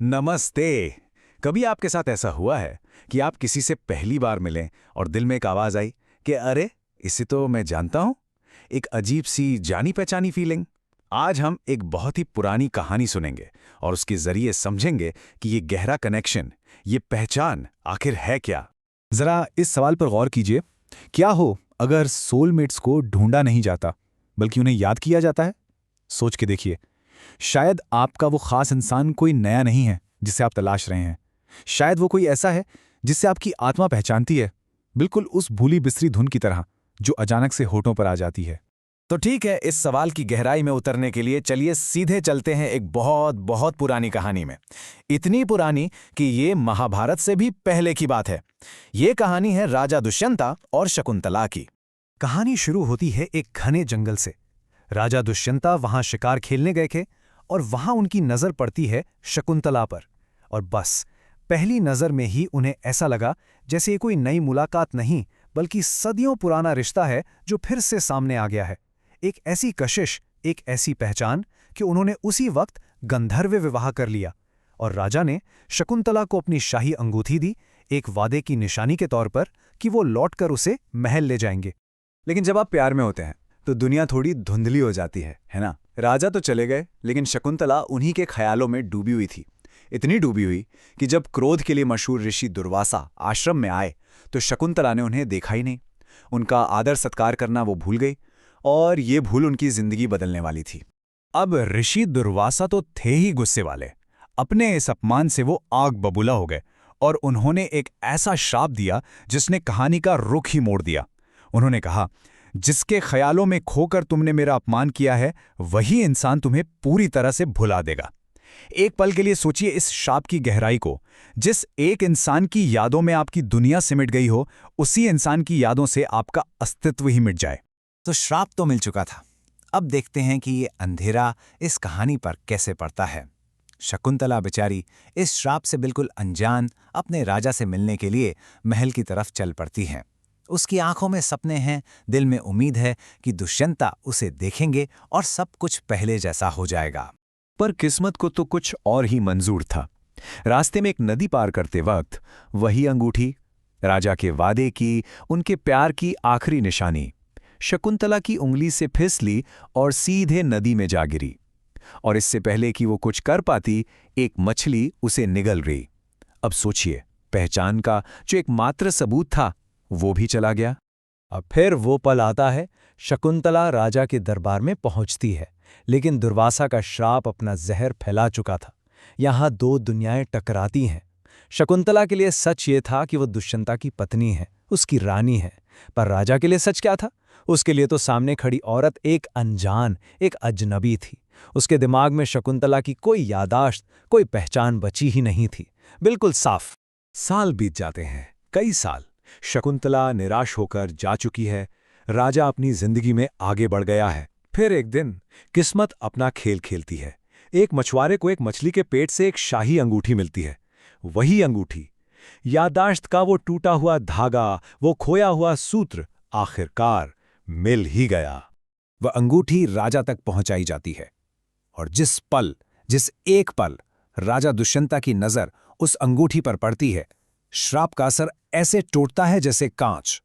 नमस्ते। कभी आपके साथ ऐसा हुआ है कि आप किसी से पहली बार मिलें और दिल में एक आवाज आई कि अरे, इसे तो मैं जानता हूं। एक अजीब सी जानी पहचानी फीलिंग। आज हम एक बहुत ही पुरानी कहानी सुनेंगे और उसके जरिए समझेंगे कि ये गहरा कनेक्शन, ये पहचान आखिर है क्या। जरा इस सवाल पर गौर कीजिए। क्या हो अगर सोलमेट्स को ढूंढा नहीं जाता, बल्कि उन्हें याद किया जाता है? सोच के देखिए। शायद आपका वो खास इंसान कोई नया नहीं है जिसे आप तलाश रहे हैं। शायद वो कोई ऐसा है जिससे आपकी आत्मा पहचानती है, बिल्कुल उस भूली बिसरी धुन की तरह जो अचानक से होठों पर आ जाती है। तो ठीक है, इस सवाल की गहराई में उतरने के लिए चलिए सीधे चलते हैं एक बहुत बहुत पुरानी कहानी में। इतनी पुरानी कि ये महाभारत से भी पहले की बात है। ये कहानी है राजा दुष्यंता और शकुंतला की। कहानी शुरू होती है एक घने जंगल से। राजा दुष्यंता वहां शिकार खेलने गए थे और वहां उनकी नजर पड़ती है शकुंतला पर। और बस पहली नजर में ही उन्हें ऐसा लगा जैसे ये कोई नई मुलाकात नहीं, बल्कि सदियों पुराना रिश्ता है जो फिर से सामने आ गया है। एक ऐसी कशिश, एक ऐसी पहचान कि उन्होंने उसी वक्त गंधर्व विवाह कर लिया और राजा ने शकुंतला को अपनी शाही अंगूठी दी, एक वादे की निशानी के तौर पर कि वो लौटकर उसे महल ले जाएंगे। लेकिन जब आप प्यार में होते हैं तो दुनिया थोड़ी धुंधली हो जाती है ना। राजा तो चले गए, लेकिन शकुंतला उन्हीं के ख्यालों में डूबी हुई थी। इतनी डूबी हुई कि जब क्रोध के लिए मशहूर ऋषि दुर्वासा आश्रम में आए तो शकुंतला ने उन्हें देखा ही नहीं। उनका आदर सत्कार करना वो भूल गई और ये भूल उनकी जिंदगी बदलने वाली थी। अब ऋषि दुर्वासा तो थे ही गुस्से वाले। अपने इस अपमान से वो आग बबूला हो गए और उन्होंने एक ऐसा श्राप दिया जिसने कहानी का रुख ही मोड़ दिया। उन्होंने कहा, जिसके ख्यालों में खोकर तुमने मेरा अपमान किया है, वही इंसान तुम्हें पूरी तरह से भुला देगा। एक पल के लिए सोचिए इस श्राप की गहराई को। जिस एक इंसान की यादों में आपकी दुनिया सिमट गई हो, उसी इंसान की यादों से आपका अस्तित्व ही मिट जाए। तो श्राप तो मिल चुका था। अब देखते हैं कि ये अंधेरा इस कहानी पर कैसे पड़ता है। शकुंतला बेचारी इस श्राप से बिल्कुल अनजान अपने राजा से मिलने के लिए महल की तरफ चल पड़ती हैं। उसकी आंखों में सपने हैं, दिल में उम्मीद है कि दुष्यंता उसे देखेंगे और सब कुछ पहले जैसा हो जाएगा। पर किस्मत को तो कुछ और ही मंजूर था। रास्ते में एक नदी पार करते वक्त वही अंगूठी, राजा के वादे की, उनके प्यार की आखिरी निशानी, शकुंतला की उंगली से फिसली और सीधे नदी में जा गिरी। और इससे पहले कि वो कुछ कर पाती, एक मछली उसे निगल रही। अब सोचिए, पहचान का जो एकमात्र सबूत था वो भी चला गया। अब फिर वो पल आता है। शकुंतला राजा के दरबार में पहुंचती है, लेकिन दुर्वासा का श्राप अपना जहर फैला चुका था। यहां दो दुनियाएं टकराती हैं। शकुंतला के लिए सच ये था कि वो दुष्यंता की पत्नी है, उसकी रानी है। पर राजा के लिए सच क्या था? उसके लिए तो सामने खड़ी औरत एक अनजान, एक अजनबी थी। उसके दिमाग में शकुंतला की कोई यादाश्त, कोई पहचान बची ही नहीं थी, बिल्कुल साफ। साल बीत जाते हैं, कई साल। शकुंतला निराश होकर जा चुकी है, राजा अपनी जिंदगी में आगे बढ़ गया है। फिर एक दिन किस्मत अपना खेल खेलती है। एक मछुआरे को एक मछली के पेट से एक शाही अंगूठी मिलती है। वही अंगूठी, यादाश्त का वो टूटा हुआ धागा, वो खोया हुआ सूत्र, आखिरकार मिल ही गया। वह अंगूठी राजा तक पहुंचाई जाती है और जिस एक पल राजा दुष्यंता की नजर उस अंगूठी पर पड़ती है, श्राप का असर ऐसे टूटता है जैसे कांच।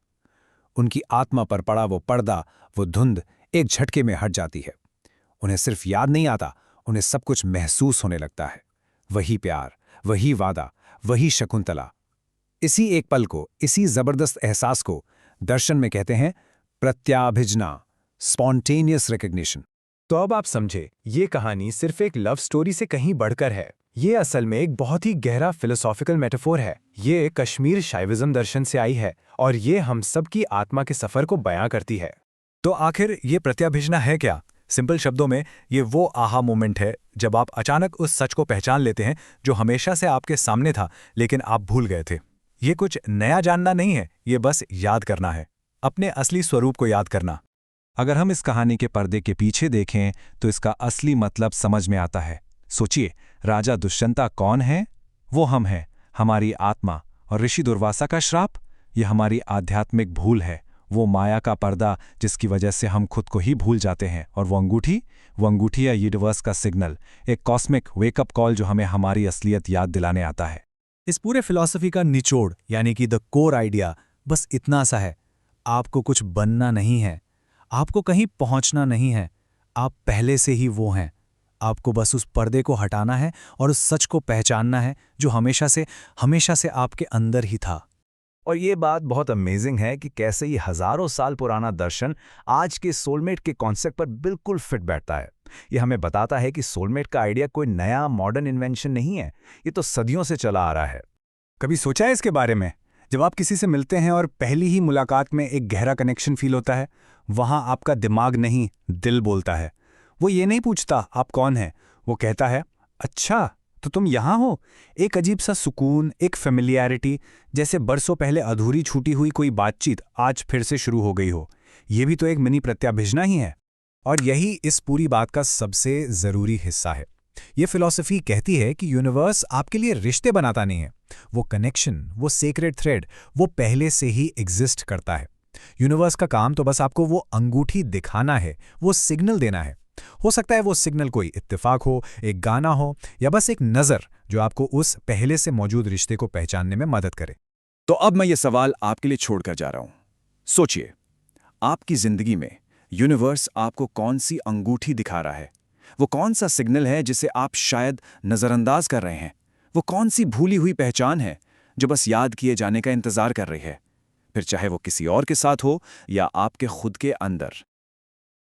उनकी आत्मा पर पड़ा वो पर्दा, वो धुंध एक झटके में हट जाती है। उन्हें सिर्फ याद नहीं आता, उन्हें सब कुछ महसूस होने लगता है। वही प्यार, वही वादा, वही शकुंतला। इसी एक पल को, इसी जबरदस्त एहसास को दर्शन में कहते हैं प्रत्याभिजना, स्पॉन्टेनियस रिकग्निशन। तो अब आप समझे, ये कहानी सिर्फ एक लव स्टोरी से कहीं बढ़कर है। ये असल में एक बहुत ही गहरा फिलोसॉफिकल मेटाफोर है। ये कश्मीर शैविज्म दर्शन से आई है और ये हम सब की आत्मा के सफर को बयां करती है। तो आखिर ये प्रत्याभिजना है क्या? सिंपल शब्दों में, ये वो आहा मोमेंट है जब आप अचानक उस सच को पहचान लेते हैं जो हमेशा से आपके सामने था, लेकिन आप भूल गए थे। ये कुछ नया जानना नहीं है, ये बस याद करना है, अपने असली स्वरूप को याद करना। अगर हम इस कहानी के पर्दे के पीछे देखें तो इसका असली मतलब समझ में आता है। सोचिए, राजा दुष्यंता कौन है? वो हम हैं, हमारी आत्मा। और ऋषि दुर्वासा का श्राप, यह हमारी आध्यात्मिक भूल है, वो माया का पर्दा जिसकी वजह से हम खुद को ही भूल जाते हैं, और वो अंगूठी या यूनिवर्स का सिग्नल, एक कॉस्मिक वेकअप कॉल जो हमें हमारी असलियत याद दिलाने आता है। इस पूरे फिलॉसफी का निचोड़ यानी कि द कोर आइडिया बस इतना सा है, आपको कुछ बनना नहीं है, आपको कहीं पहुंचना नहीं है, आप पहले से ही वो हैं। आपको बस उस पर्दे को हटाना है और उस सच को पहचानना है जो हमेशा से आपके अंदर ही था। और ये बात बहुत अमेजिंग है कि कैसे ये हजारों साल पुराना दर्शन आज के सोलमेट के कॉन्सेप्ट पर बिल्कुल फिट बैठता है। ये हमें बताता है कि सोलमेट का आइडिया कोई नया मॉडर्न इन्वेंशन नहीं है, ये तो सदियों से चला आ रहा है। कभी सोचा है इसके बारे में? जब आप किसी से मिलते हैं और पहली ही मुलाकात में एक गहरा कनेक्शन फील होता है, वहां आपका दिमाग नहीं, दिल बोलता है। वो ये नहीं पूछता आप कौन हैं, वो कहता है अच्छा तो तुम यहां हो। एक अजीब सा सुकून, एक फेमिलियरिटी, जैसे बरसों पहले अधूरी छूटी हुई कोई बातचीत आज फिर से शुरू हो गई हो। ये भी तो एक मिनी प्रत्याभिजना ही है। और यही इस पूरी बात का सबसे जरूरी हिस्सा है। ये फिलॉसफी कहती है कि यूनिवर्स आपके लिए रिश्ते बनाता नहीं है, वो कनेक्शन, वो सेक्रेट थ्रेड, वो पहले से ही एग्जिस्ट करता है। यूनिवर्स का काम तो बस आपको वो अंगूठी दिखाना है, वो सिग्नल देना है। हो सकता है वो सिग्नल कोई इत्तेफाक हो, एक गाना हो, या बस एक नज़र जो आपको उस पहले से मौजूद रिश्ते को पहचानने में मदद करे। तो अब मैं ये सवाल आपके लिए छोड़कर जा रहा हूं। सोचिए, आपकी जिंदगी में यूनिवर्स आपको कौन सी अंगूठी दिखा रहा है? वो कौन सा सिग्नल है जिसे आप शायद नज़रअंदाज कर रहे हैं? वो कौन सी भूली हुई पहचान है जो बस याद किए जाने का इंतजार कर रही है? फिर चाहे वो किसी और के साथ हो या आपके खुद के अंदर।